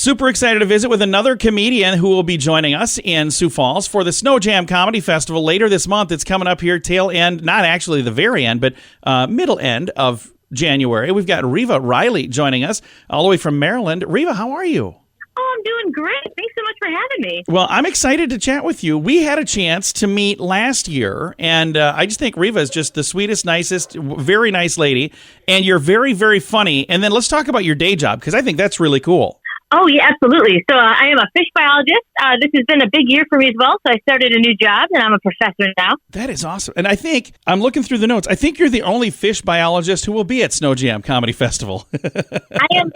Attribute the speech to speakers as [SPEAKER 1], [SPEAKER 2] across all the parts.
[SPEAKER 1] Super excited to visit with another comedian who will be joining us in Sioux Falls for the Sno Jam Comedy Festival later this month. It's coming up here tail end, not actually the very end, but middle end of January. We've got Riva Riley joining us all the way from Maryland. Riva, how are you?
[SPEAKER 2] Oh, I'm doing great. Thanks so much for having me.
[SPEAKER 1] Well, I'm excited to chat with you. We had a chance to meet last year, and I just think Riva is just the sweetest, nicest, very nice lady, and you're very, very funny. And then let's talk about your day job, because I think that's really cool.
[SPEAKER 2] Oh, yeah, absolutely. So I am a fish biologist. This has been a big year for me as well. So I started a new job, and I'm a professor now.
[SPEAKER 1] That is awesome. And I think, I'm looking through the notes, I think you're the only fish biologist who will be at Sno Jam Comedy Festival.
[SPEAKER 2] I am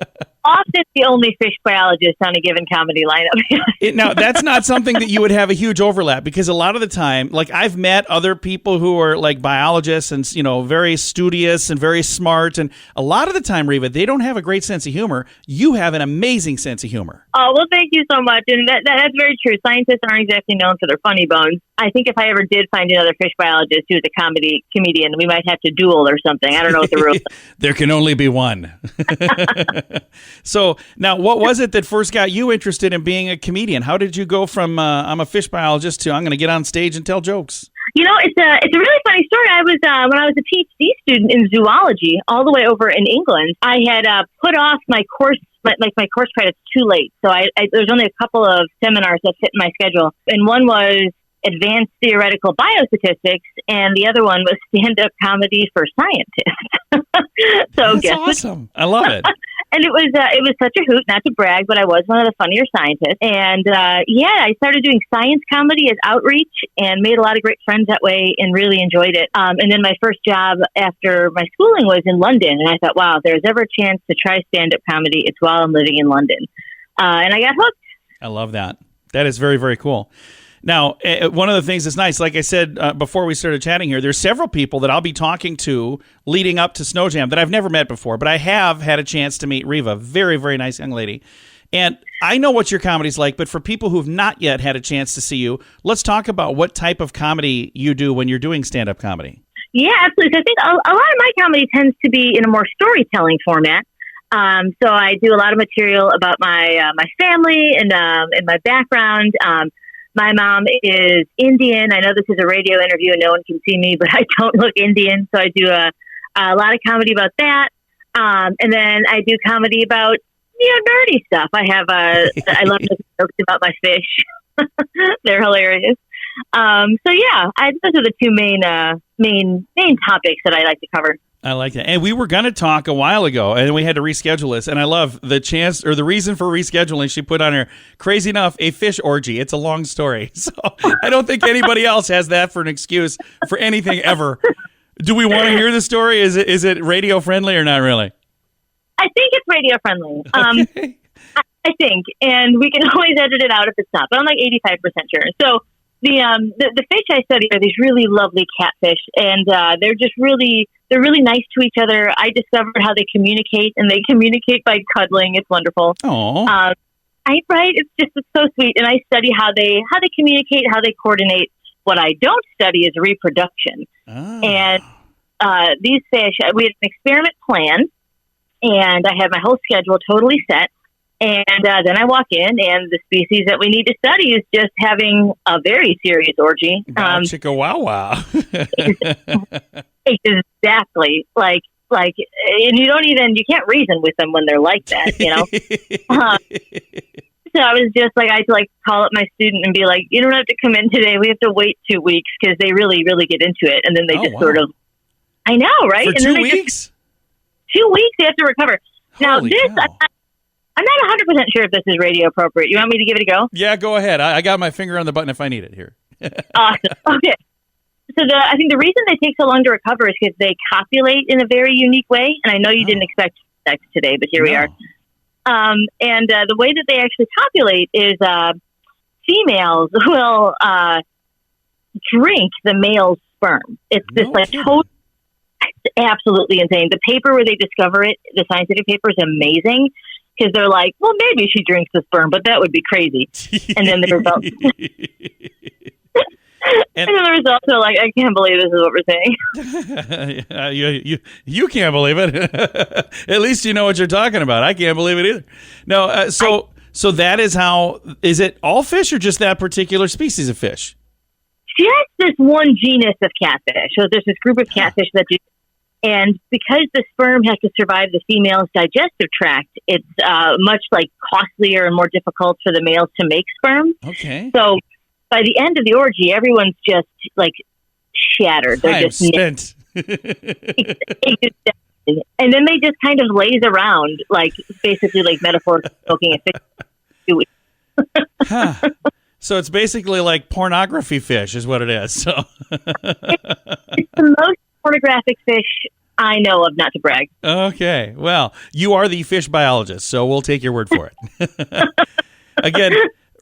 [SPEAKER 2] often the only fish biologist on a given comedy lineup.
[SPEAKER 1] Now, that's not something that you would have a huge overlap, because a lot of the time, like I've met other people who are like biologists and, you know, very studious and very smart. And a lot of the time, Riva, they don't have a great sense of humor. You have an amazing sense of humor.
[SPEAKER 2] Oh, well, thank you so much. And that's very true. Scientists aren't exactly known for their funny bones. I think if I ever did find another fish biologist who's a comedian, we might have to duel or something. I don't know what the rules are.
[SPEAKER 1] There can only be one. So now, what was it that first got you interested in being a comedian? How did you go from I'm a fish biologist to I'm going to get on stage and tell jokes?
[SPEAKER 2] You know, it's a really funny story. I was when I was a PhD student in zoology, all the way over in England. I had put off my course, my course credits too late. So there's only a couple of seminars that fit in my schedule, and one was advanced theoretical biostatistics, and the other one was stand-up comedy for scientists. So
[SPEAKER 1] that's awesome. I love it.
[SPEAKER 2] And it was such a hoot, not to brag, but I was one of the funnier scientists. And I started doing science comedy as outreach and made a lot of great friends that way and really enjoyed it. And then my first job after my schooling was in London. And I thought, wow, if there's ever a chance to try stand-up comedy, it's while I'm living in London. And I got hooked.
[SPEAKER 1] I love that. That is very, very cool. Now, one of the things that's nice, like I said before we started chatting here, there's several people that I'll be talking to leading up to Sno Jam that I've never met before, but I have had a chance to meet Riva, very, very nice young lady. And I know what your comedy's like, but for people who've not yet had a chance to see you, let's talk about what type of comedy you do when you're doing stand-up comedy.
[SPEAKER 2] Yeah, absolutely. So I think a lot of my comedy tends to be in a more storytelling format. So I do a lot of material about my family and my background. My mom is Indian. I know this is a radio interview and no one can see me, but I don't look Indian. So I do a lot of comedy about that. And then I do comedy about, nerdy stuff. I love to jokes about my fish. They're hilarious. Those are the two main topics that I like to cover.
[SPEAKER 1] I like that. And we were going to talk a while ago, and we had to reschedule this. And I love the chance, or the reason for rescheduling. She put on her, crazy enough, a fish orgy. It's a long story. So I don't think anybody else has that for an excuse for anything ever. Do we want to hear the story? Is it radio friendly or not really?
[SPEAKER 2] I think it's radio friendly.
[SPEAKER 1] Okay.
[SPEAKER 2] I think, and we can always edit it out if it's not, but I'm like 85% sure. So the fish I study are these really lovely catfish, and they're really nice to each other. I discovered how they communicate, and they communicate by cuddling. It's wonderful.
[SPEAKER 1] Oh,
[SPEAKER 2] right? It's so sweet. And I study how they communicate, how they coordinate. What I don't study is reproduction.
[SPEAKER 1] Oh.
[SPEAKER 2] And these fish, we had an experiment plan, and I had my whole schedule totally set. And then I walk in, and the species that we need to study is just having a very serious orgy.
[SPEAKER 1] Chicka wow wow.
[SPEAKER 2] Exactly. Like, and you can't reason with them when they're like that, So I was just like, I had to call up my student and be like, you don't have to come in today. We have to wait 2 weeks because they really, really get into it. And then they sort of, I know, right?
[SPEAKER 1] For
[SPEAKER 2] and
[SPEAKER 1] 2 weeks?
[SPEAKER 2] 2 weeks, they have to recover. Now,
[SPEAKER 1] Holy
[SPEAKER 2] this,
[SPEAKER 1] cow.
[SPEAKER 2] I'm not 100% sure if this is radio appropriate. You want me to give it a go?
[SPEAKER 1] Yeah, go ahead. I got my finger on the button if I need it here.
[SPEAKER 2] Awesome. Okay. So I think the reason they take so long to recover is because they copulate in a very unique way. And I know you didn't expect sex today, but here we are. And the way that they actually copulate is females will drink the male's sperm. It's this total, it's absolutely insane. The paper where they discover it, the scientific paper, is amazing. Because they're like, well, maybe she drinks the sperm, but that would be crazy. And then the results, and then the results are like, I can't believe this is what we're saying.
[SPEAKER 1] You can't believe it. At least you know what you're talking about. I can't believe it either. No, so So that is how, is it all fish or just that particular species of fish?
[SPEAKER 2] Just this one genus of catfish. So there's this group of catfish that do, and because the sperm has to survive the female's digestive tract, it's much like costlier and more difficult for the males to make sperm.
[SPEAKER 1] Okay.
[SPEAKER 2] So by the end of the orgy, everyone's just like shattered. They're just
[SPEAKER 1] spent.
[SPEAKER 2] And then they just kind of laze around, like basically like metaphorically smoking a fish.
[SPEAKER 1] Huh. So it's basically like pornography fish is what it is. So
[SPEAKER 2] it's the most pornographic fish I know of, not to brag.
[SPEAKER 1] Okay. Well, you are the fish biologist, so we'll take your word for it. Again,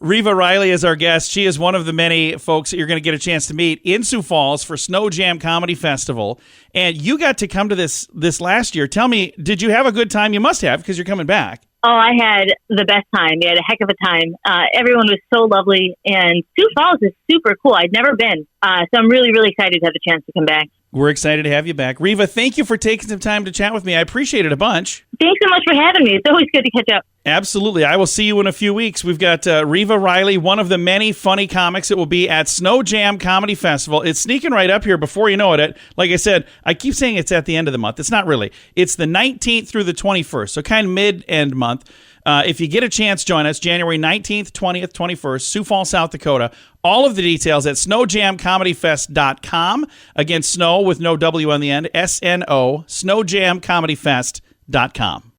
[SPEAKER 1] Riva Riley is our guest. She is one of the many folks that you're going to get a chance to meet in Sioux Falls for Sno Jam Comedy Festival. And you got to come to this last year. Tell me, did you have a good time? You must have, because you're coming back.
[SPEAKER 2] Oh, I had the best time. We had a heck of a time. Everyone was so lovely, and Sioux Falls is super cool. I'd never been, so I'm really, really excited to have the chance to come back.
[SPEAKER 1] We're excited to have you back. Riva, thank you for taking some time to chat with me. I appreciate it a bunch.
[SPEAKER 2] Thanks so much for having me. It's always good to catch up.
[SPEAKER 1] Absolutely. I will see you in a few weeks. We've got Riva Riley, one of the many funny comics that will be at Sno Jam Comedy Festival. It's sneaking right up here before you know it. Like I said, I keep saying it's at the end of the month. It's not really. It's the 19th through the 21st, so kind of mid-end month. If you get a chance, join us January 19th, 20th, 21st, Sioux Falls, South Dakota. All of the details at snojamcomedyfest.com. Again, Snow with no W on the end, SNO, snojamcomedyfest.com.